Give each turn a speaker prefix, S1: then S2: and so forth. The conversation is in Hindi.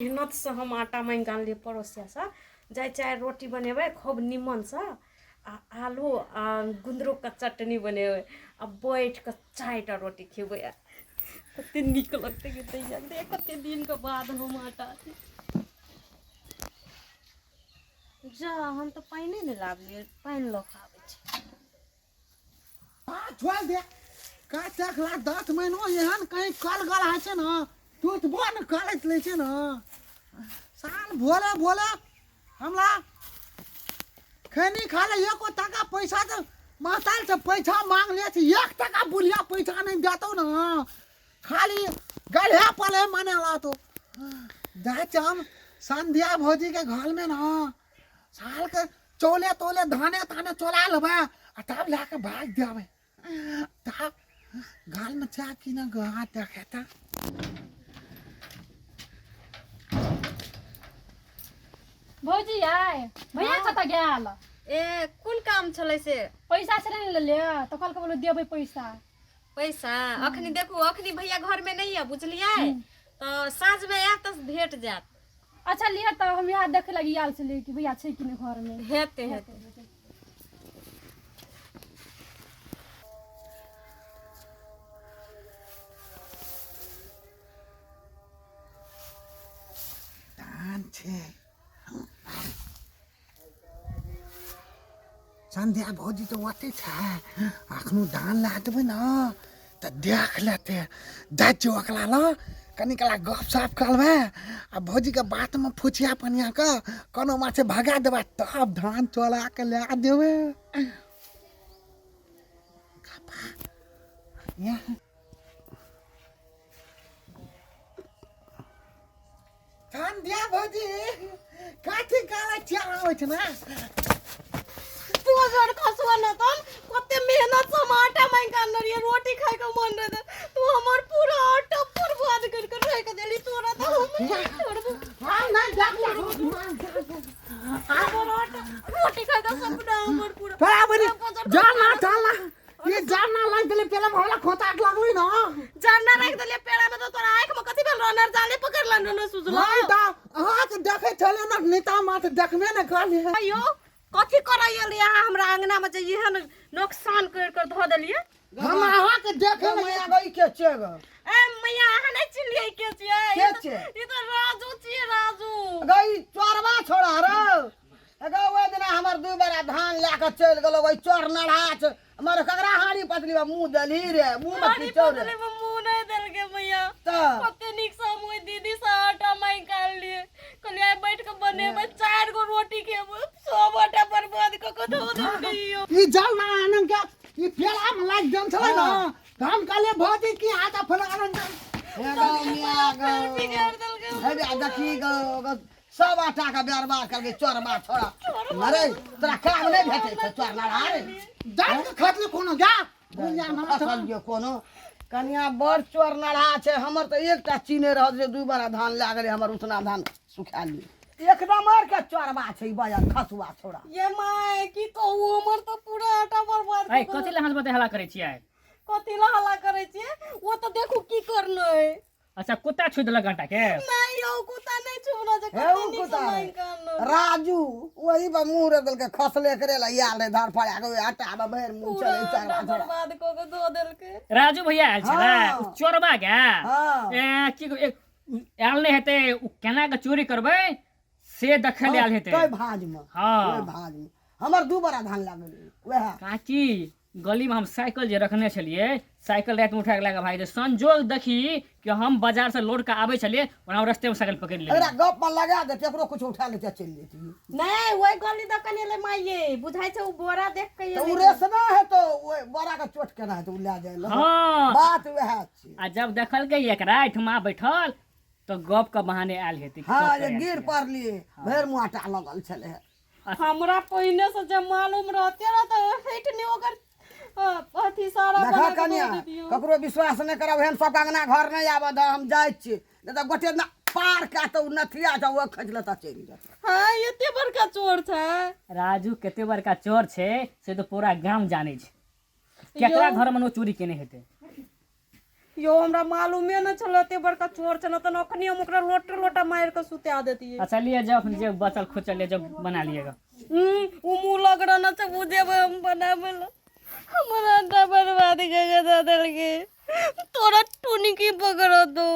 S1: मेहनत से हम आटा मांग के आनलिए पड़ोसिया से जाए चाहे रोटी बनेबे खूब निमन से आलू आ गुंदरू का चटनी बनेबे आ बैठ के चायटा रोटी खेबे कते निक लगते कि तैयार दे कते दिन के बाद हम आटा जा हम तो पानी नहीं लाबलिए पानी लो खावे छी
S2: छोड़ दे का तकला 10 महीनो एहन कहीं कल गल है छे न तू तो बन करत ले छे न साल भोले भोले हमला खैनी खा ले एको टका पैसा तो माताल से पैसा मांग ले छी 1 टका बुलिया पैसा नहीं देतो न खाली गढ़े पले मनेला तो जाए हम संध्या भौजी के घर में न साल के चोले तोले धाने ताने चोला लेबे आ तब लाके भाग देबे तब गाल में चा की ना गहा देखता
S3: भौजी आय भैया कत गेल
S1: ए कुन काम छले से
S3: पैसा से नहीं ले तो कल के बोलो देबे पैसा
S1: पैसा अखनी देखू अखनी भैया घर में नहीं है बुझलिए तो साँझ में आत तो भेट जात
S3: अच्छा लिया तो हम यहाँ देखे लगी आल से ले कि भैया छै कि नहीं घर में
S1: हेते हेते
S2: धान छे संध्या भौजी तो वटे छे अखनु धान लादबे न त देख लेते दाजो अकला ल कनिकला गप सप करबे आ भौजी के बात में फुचिया पनिया के कोनो माछे भगा देबे तब धान चोला के ला देबे संध्या भौजी काठी काला चाह होय छ ना
S1: तू जर खसवा न तन कते मेहनत से हम आटा मांग के आनलिए रोटी खाए के मन रहे तू हमर पूरा आटा बर्बाद कर के रह के देली तोरा तो हम छोड़बो
S2: हां नहीं देख
S1: हमर आटा रोटी खाए के सपना हमर पूरा
S2: बराबर जाना चलना ये जाना लाग देले पहले हमरा खोता लगली न
S1: जानना रख देले पेड़ा में तो तोरा आंख में कथि भेल रनर जाले पकड़ लन न सुझलो
S2: नहीं ता अहाँ के देखे चले न नेता मात देखबे न काली है
S1: अयो कथि करैयल यहाँ हमरा अंगना में जे एहन नुकसान कर धो देलिए
S2: हम अहाँ के देखे न
S4: मैया गई के चेग
S1: ए मैया अहाँ नहीं चिन्हलिए के छियै
S4: के छियै?
S1: ई तो राजू छियै राजू
S4: गई चोरबा छोड़ा रो एगो ओइ दिन हमर दू बेरा धान लेके चल गेलो ओइ चोर नढ़ा छ हमर ककरा हाड़ी पतली मुंह दली रे मुंह में
S1: पानी
S4: किचौ रे
S1: पतले में मुंह नहीं देल के मैया
S4: त
S1: कते निक से हम ओइ दीदी से आटा मांग काल लिए कहलिए बैठ के बनेबे 4 गो रोटी खेबो सब आटा बर्बाद क के धो देलियो
S2: ई जाना आनन के ई पेला में लाग जन छले न हम काले भौजी की हाथ फला आनन
S4: एगो मिया गो
S1: बिगाड़ देल के
S4: हे देखी गो सब आटा का बर्बाद करके चोरबा छोड़ा अरे तोरा काम नहीं भेटे छ चोर नढ़ा रे
S2: जान के खतले कोनो जा दुनिया में
S4: असल जो कोनो कनिया बड़ चोर नढ़ा छे हमर तो एकटा चीने रह जे दू बारा धान ला गेले हमर उतना धान सुखा ली एकदम मार के चोरबा छै बजन खसुआ छोड़ा
S1: ये माय की कहू हमर तो पूरा आटा बर्बाद
S5: आई कथि ले हंस बते हला करे छियै
S1: कथि ला हल्ला करे छियै वो तो देखू की करनो है
S5: अच्छा कुत्ता छुइ देलक घंटा के
S1: नहीं यो कुत्ता नहीं छुना जे
S4: हे
S1: कते
S4: उ
S1: निक
S4: कुत्ता
S1: समय करनो
S4: राजू वही बा मुंह रे के खसले करे ला याल रे धार पड़ा के आटा बा बहर मुंह
S1: पूरा
S4: चले
S1: आटा
S4: चोरबा छोड़ा
S1: बर्बाद क के धो देल के
S5: राजू भैया आयल छले
S4: हाँ।
S5: उ चोरबा के
S4: हाँ।
S5: ए की आयल नहीं हेते उ केना के चोरी करबै से देखे ले आयल हेते
S4: कई भाज में
S5: हाँ।
S4: ओए भाज में हमर दू बारा धान लागल वह
S5: काची गली में हम साइकिल जे रखने छलिए साइकिल रात में उठा के लागे भाई संजोग देखी कि हम बाजार से लौट के आबे छलिए और हम रास्ते में साइकिल पकड़ लिए
S4: अरे गप में लगा दे केकरो कुछ उठा ले चल जेती
S1: नहीं वही गली द कने ले माइये बुझाई छै उ बोरा देख के
S4: तो
S1: ये
S4: उ रेसना है तो वो बड़ा का चोट केना है तो उ ले जाए
S5: हाँ।
S4: बात वह छै
S5: आ जब देखल गई एकरा ठुमा बैठल तो गप के बहाने आयल हेते
S4: हाँ ये गिर पड़ लिए भैर मुँह आटा लगल छले
S1: हमरा पहिने से जब मालूम रहते रह तो हेठ ने ओकर अथी सारा
S4: देखा
S1: बना के
S4: कन्या
S1: दे दियो
S4: ककरो विश्वास नहीं करब हम सब अंगना घर नहीं आबे द हम जाय छी नहीं तो गोटे ना पार का तो नथिया जा वो खच लेता चली जाता
S1: हां एते बड़का चोर छै
S5: राजू कते बड़का चोर छे से तो पूरा गांव जाने छे केकरा घर में नो चोरी केने हेते
S1: यो हमरा मालूमे न चलो एते बड़का चोर छ न त नखनी हम ओकरा लोटा मार के सुता देती।
S5: अच्छा लिए जाओ अपने जो बचल खुचल लिए जो बना लिएगा।
S1: उ मुंह लग रहा न त बुझे हम बनावेला हमारा अंडा बर्बाद कर के दे देलके तोरा टुनी की पकड़ दो।